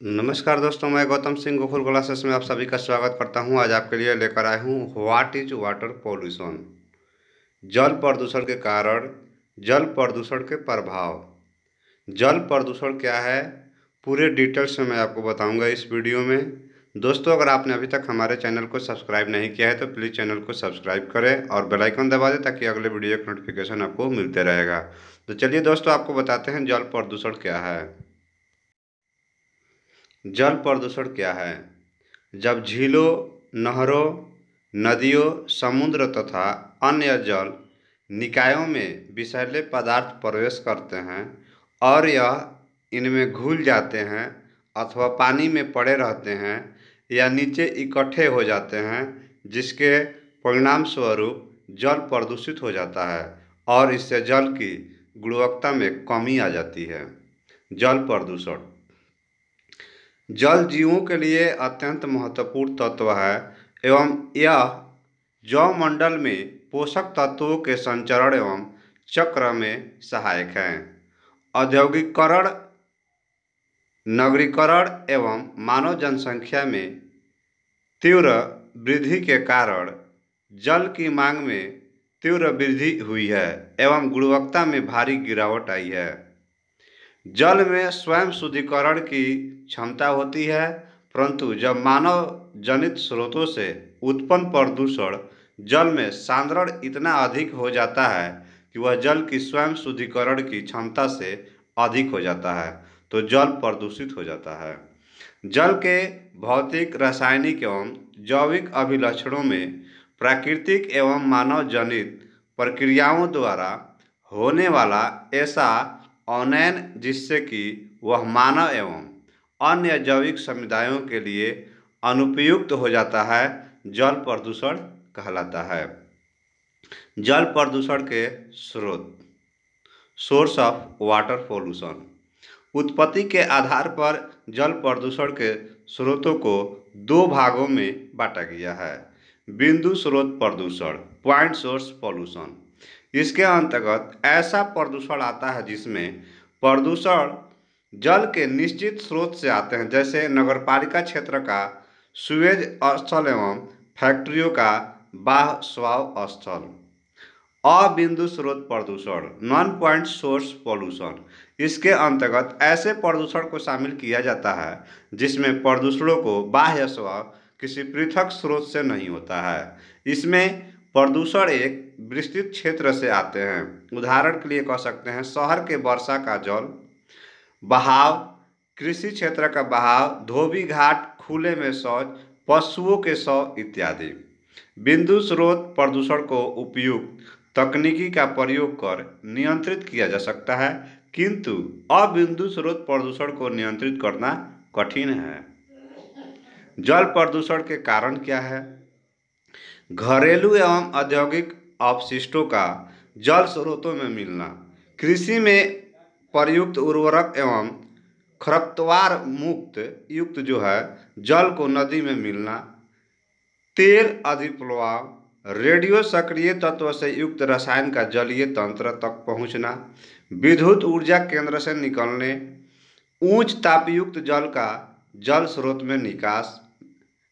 नमस्कार दोस्तों, मैं गौतम सिंह गोकुल क्लासेस में आप सभी का स्वागत करता हूं। आज आपके लिए लेकर आया हूं व्हाट इज वाटर पॉल्यूशन। जल प्रदूषण के कारण, जल प्रदूषण के प्रभाव। जल प्रदूषण क्या है, पूरे डिटेल्स में मैं आपको बताऊंगा इस वीडियो में। दोस्तों, अगर आपने अभी तक हमारे चैनल को सब्सक्राइब नहीं किया है तो प्लीज़ चैनल को सब्सक्राइब करें और बेल आइकन दबा दें ताकि अगले वीडियो का नोटिफिकेशन आपको मिलते रहेगा। तो चलिए दोस्तों, आपको बताते हैं जल प्रदूषण क्या है। जल प्रदूषण क्या है? जब झीलों, नहरों, नदियों, समुद्र तथा अन्य जल निकायों में विषैले पदार्थ प्रवेश करते हैं और यह इनमें घुल जाते हैं अथवा पानी में पड़े रहते हैं या नीचे इकट्ठे हो जाते हैं, जिसके परिणाम स्वरूप जल प्रदूषित हो जाता है और इससे जल की गुणवत्ता में कमी आ जाती है। जल प्रदूषण जल जीवों के लिए अत्यंत महत्वपूर्ण तत्व है एवं यह जलमंडल में पोषक तत्वों के संचरण एवं चक्र में सहायक है। औद्योगिकरण, नगरीकरण एवं मानव जनसंख्या में तीव्र वृद्धि के कारण जल की मांग में तीव्र वृद्धि हुई है एवं गुणवत्ता में भारी गिरावट आई है। जल में स्वयं शुद्धिकरण की क्षमता होती है, परंतु जब मानव जनित स्रोतों से उत्पन्न प्रदूषण जल में सांद्रण इतना अधिक हो जाता है कि वह जल की स्वयं शुद्धिकरण की क्षमता से अधिक हो जाता है, तो जल प्रदूषित हो जाता है। जल के भौतिक, रासायनिक एवं जैविक अभिलक्षणों में प्राकृतिक एवं मानव जनित प्रक्रियाओं द्वारा होने वाला ऐसा अवनयन जिससे कि वह मानव एवं अन्य जैविक समुदायों के लिए अनुपयुक्त हो जाता है, जल प्रदूषण कहलाता है। जल प्रदूषण के स्रोत, सोर्स ऑफ वाटर पोल्यूशन। उत्पत्ति के आधार पर जल प्रदूषण के स्रोतों को दो भागों में बांटा गया है। बिंदु स्रोत प्रदूषण, पॉइंट सोर्स पोल्यूशन। इसके अंतर्गत ऐसा प्रदूषण आता है जिसमें प्रदूषण जल के निश्चित स्रोत से आते हैं, जैसे नगरपालिका क्षेत्र का सुएज स्थल एवं फैक्ट्रियों का बाह्य स्राव स्थल। अबिंदु स्रोत प्रदूषण, नॉन पॉइंट सोर्स पोल्यूशन। इसके अंतर्गत ऐसे प्रदूषण को शामिल किया जाता है जिसमें प्रदूषणों को बाह्य स्राव किसी पृथक स्रोत से नहीं होता है। इसमें प्रदूषण एक विस्तृत क्षेत्र से आते हैं। उदाहरण के लिए कह सकते हैं शहर के वर्षा का जल बहाव, कृषि क्षेत्र का बहाव, धोबी घाट, खुले में शौच, पशुओं के शव इत्यादि। बिंदु स्रोत प्रदूषण को उपयुक्त तकनीकी का प्रयोग कर नियंत्रित किया जा सकता है, किंतु अबिंदु स्रोत प्रदूषण को नियंत्रित करना कठिन है। जल प्रदूषण के कारण क्या है? घरेलू एवं औद्योगिक अपशिष्टों का जल स्रोतों में मिलना, कृषि में प्रयुक्त उर्वरक एवं खरपतवार मुक्त युक्त जल को नदी में मिलना, तेल अधिप्लवाव, रेडियो सक्रिय तत्व से युक्त रसायन का जलीय तंत्र तक पहुंचना, विद्युत ऊर्जा केंद्र से निकलने, उच्च तापयुक्त जल का जल स्रोत में निकास,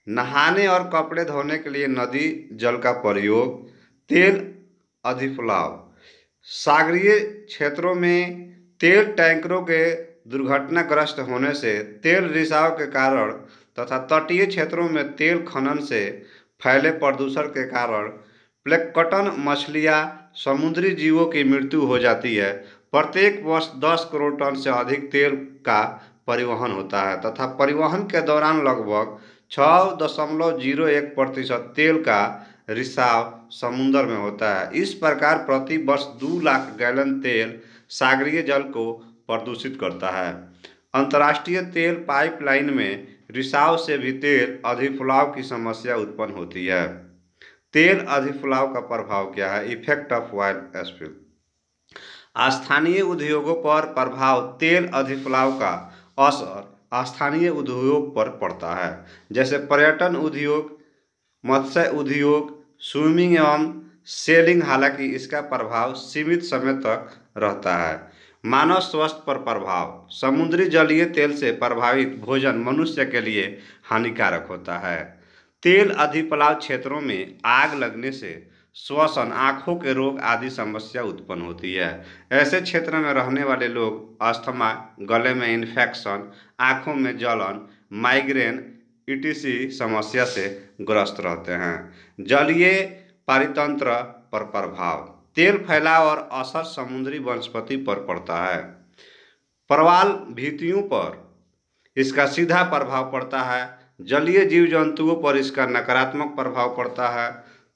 नहाने और कपड़े धोने के लिए नदी जल का प्रयोग, तेल अधिप्लव। सागरीय क्षेत्रों में तेल टैंकरों के दुर्घटनाग्रस्त होने से, तेल रिसाव के कारण तथा तटीय क्षेत्रों में तेल खनन से फैले प्रदूषण के कारण प्लैंकटन मछलियां, समुद्री जीवों की मृत्यु हो जाती है। प्रत्येक वर्ष 10 करोड़ टन से अधिक तेल का परिवहन होता है तथा परिवहन के दौरान लगभग 6.01% तेल का रिसाव समुद्र में होता है। इस प्रकार प्रति वर्ष 2 लाख गैलन तेल सागरीय जल को प्रदूषित करता है। अंतर्राष्ट्रीय तेल पाइपलाइन में रिसाव से भी तेल अधिप्लाव की समस्या उत्पन्न होती है। तेल अधिप्लाव का प्रभाव क्या है? Effect of oil spill. स्थानीय उद्योगों पर प्रभाव। तेल अधिप्लाव का असर स्थानीय उद्योग पर पड़ता है, जैसे पर्यटन उद्योग, मत्स्य उद्योग, स्विमिंग एवं सेलिंग। हालांकि इसका प्रभाव सीमित समय तक रहता है। मानव स्वास्थ्य पर प्रभाव। समुद्री जलीय तेल से प्रभावित भोजन मनुष्य के लिए हानिकारक होता है। तेल अधिप्लाव क्षेत्रों में आग लगने से श्वसन, आँखों के रोग आदि समस्या उत्पन्न होती है। ऐसे क्षेत्र में रहने वाले लोग अस्थमा, गले में इन्फेक्शन, आँखों में जलन, माइग्रेन ईटीसी समस्या से ग्रस्त रहते हैं। जलीय पारितंत्र पर प्रभाव। तेल फैलाव और असर समुद्री वनस्पति पर पड़ता है। प्रवाल भित्तियों पर इसका सीधा प्रभाव पड़ता है। जलीय जीव जंतुओं पर इसका नकारात्मक प्रभाव पड़ता है।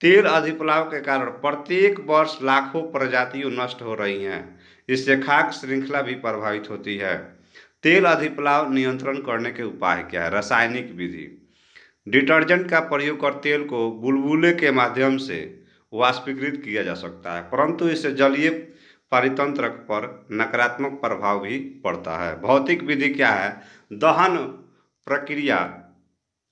तेल अधिप्लाव के कारण प्रत्येक वर्ष लाखों प्रजातियां नष्ट हो रही हैं। इससे खाद्य श्रृंखला भी प्रभावित होती है। तेल अधिप्लाव नियंत्रण करने के उपाय क्या है? रासायनिक विधि। डिटर्जेंट का प्रयोग कर तेल को बुलबुले के माध्यम से वाष्पीकृत किया जा सकता है, परंतु इससे जलीय पारितंत्र पर नकारात्मक प्रभाव भी पड़ता है। भौतिक विधि क्या है? दहन प्रक्रिया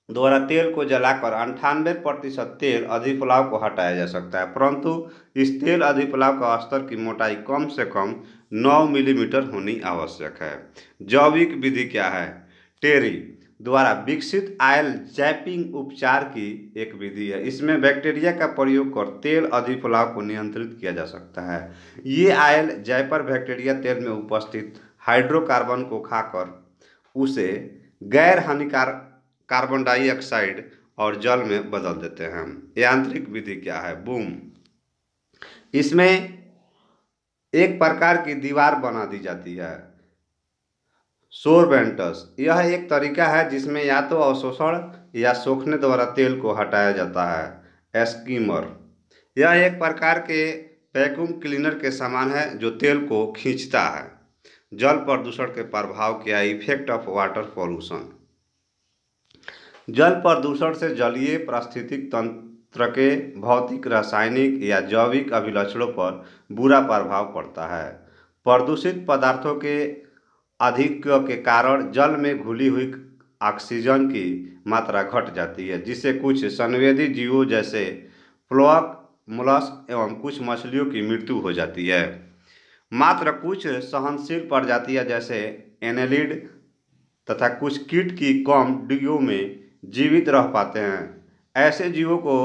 द्वारा तेल को जलाकर 98% तेल अधिप्लाव को हटाया जा सकता है, परंतु इस तेल अधिप्लाव का स्तर की मोटाई कम से कम 9 मिलीमीटर होनी आवश्यक है। जैविक विधि क्या है? टेरी द्वारा विकसित आयल जैपिंग उपचार की एक विधि है। इसमें बैक्टीरिया का प्रयोग कर तेल अधिप्लाव को नियंत्रित किया जा सकता है। ये आयल जैपर बैक्टीरिया तेल में उपस्थित हाइड्रोकार्बन को खाकर उसे गैर हानिकारक कार्बन डाइऑक्साइड और जल में बदल देते हैं। यांत्रिक विधि क्या है? बूम। इसमें एक प्रकार की दीवार बना दी जाती है, सोरबेंटस। यह एक तरीका है जिसमें या तो अवशोषण या सोखने द्वारा तेल को हटाया जाता है। एस्कीमर। यह एक प्रकार के वैक्यूम क्लीनर के समान है जो तेल को खींचता है। जल प्रदूषण के प्रभाव क्या? Effect of water pollution. जल प्रदूषण से जलीय पारिस्थितिक तंत्र के भौतिक, रासायनिक या जैविक अभिलक्षणों पर बुरा प्रभाव पड़ता है। प्रदूषित पदार्थों के अधिक के कारण जल में घुली हुई ऑक्सीजन की मात्रा घट जाती है, जिससे कुछ संवेदी जीवों जैसे प्लवक, मोलस्क एवं कुछ मछलियों की मृत्यु हो जाती है। मात्र कुछ सहनशील प्रजातियां जैसे एनेलिड तथा कुछ कीट की कम डीओ में जीवित रह पाते हैं। ऐसे जीवों को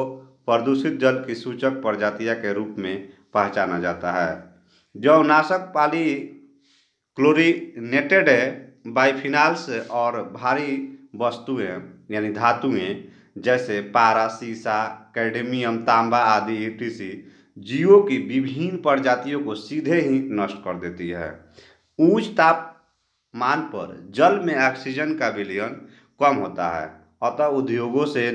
प्रदूषित जल की सूचक प्रजातियां के रूप में पहचाना जाता है। जैवनाशक पॉली क्लोरीनेटेड बाइफिनाल्स और भारी वस्तुएं यानी धातुएं जैसे पारा, सीसा, कैडमियम, तांबा आदि ईटीसी जीवों की विभिन्न प्रजातियों को सीधे ही नष्ट कर देती है। उच्च तापमान पर जल में ऑक्सीजन का विलयन कम होता है, अतः उद्योगों से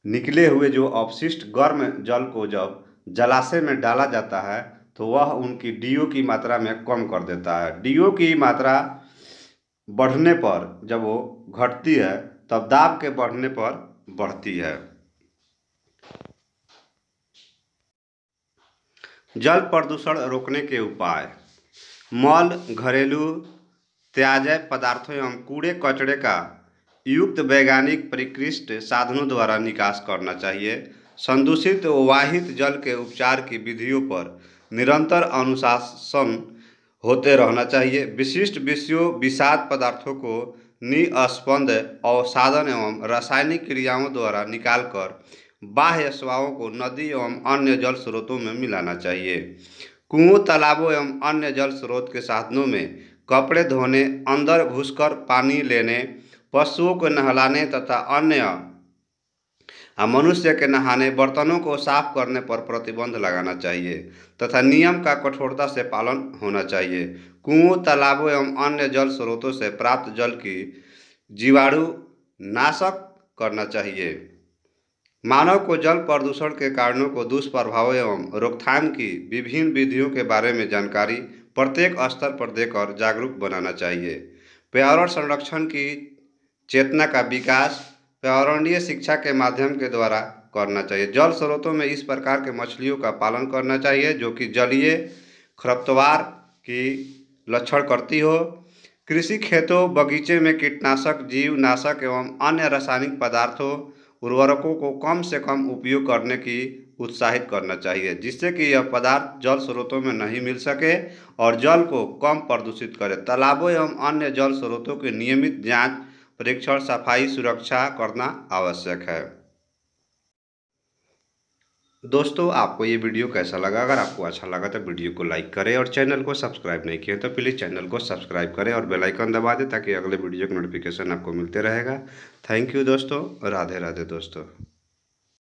निकले हुए जो अपशिष्ट गर्म जल को जब जलाशय में डाला जाता है तो वह उनकी डीओ की मात्रा में कम कर देता है। डीओ की मात्रा बढ़ने पर जब वो घटती है तब दाब के बढ़ने पर बढ़ती है। जल प्रदूषण रोकने के उपाय। मल, घरेलू त्याज्य पदार्थों एवं कूड़े कचरे का युक्त वैज्ञानिक परिष्कृत साधनों द्वारा निकास करना चाहिए। संदूषित वाहित जल के उपचार की विधियों पर निरंतर अनुशासन होते रहना चाहिए। विशिष्ट विषयों, विषाक्त पदार्थों को निस्पंद अवसादन एवं रासायनिक क्रियाओं द्वारा निकालकर बाह्य स्वाओं को नदी एवं अन्य जल स्रोतों में मिलाना चाहिए। कुओं, तालाबों एवं अन्य जल स्रोत के साधनों में कपड़े धोने, अंदर घुसकर पानी लेने, पशुओं को नहलाने तथा अन्य मनुष्य के नहाने, बर्तनों को साफ करने पर प्रतिबंध लगाना चाहिए तथा नियम का कठोरता से पालन होना चाहिए। कुओं, तालाबों एवं अन्य जल स्रोतों से प्राप्त जल की जीवाणु नाशक करना चाहिए। मानव को जल प्रदूषण के कारणों को, दुष्प्रभावों एवं रोकथाम की विभिन्न विधियों के बारे में जानकारी प्रत्येक स्तर पर देकर जागरूक बनाना चाहिए। पर्यावरण संरक्षण की चेतना का विकास पर्यावरणीय शिक्षा के माध्यम के द्वारा करना चाहिए। जल स्रोतों में इस प्रकार के मछलियों का पालन करना चाहिए जो कि जलीय खरपतवार की लक्षण करती हो। कृषि खेतों, बगीचे में कीटनाशक, जीवनाशक एवं अन्य रासायनिक पदार्थों, उर्वरकों को कम से कम उपयोग करने की उत्साहित करना चाहिए, जिससे कि यह पदार्थ जल स्रोतों में नहीं मिल सके और जल को कम प्रदूषित करे। तालाबों एवं अन्य जल स्रोतों की नियमित जांच, परीक्षण, सफाई, सुरक्षा करना आवश्यक है। दोस्तों, आपको ये वीडियो कैसा लगा? अगर आपको अच्छा लगा तो वीडियो को लाइक करें और चैनल को सब्सक्राइब नहीं किया तो प्लीज़ चैनल को सब्सक्राइब करें और बेल आइकन दबा दें ताकि अगले वीडियो का नोटिफिकेशन आपको मिलते रहेगा। थैंक यू दोस्तों। राधे राधे दोस्तों।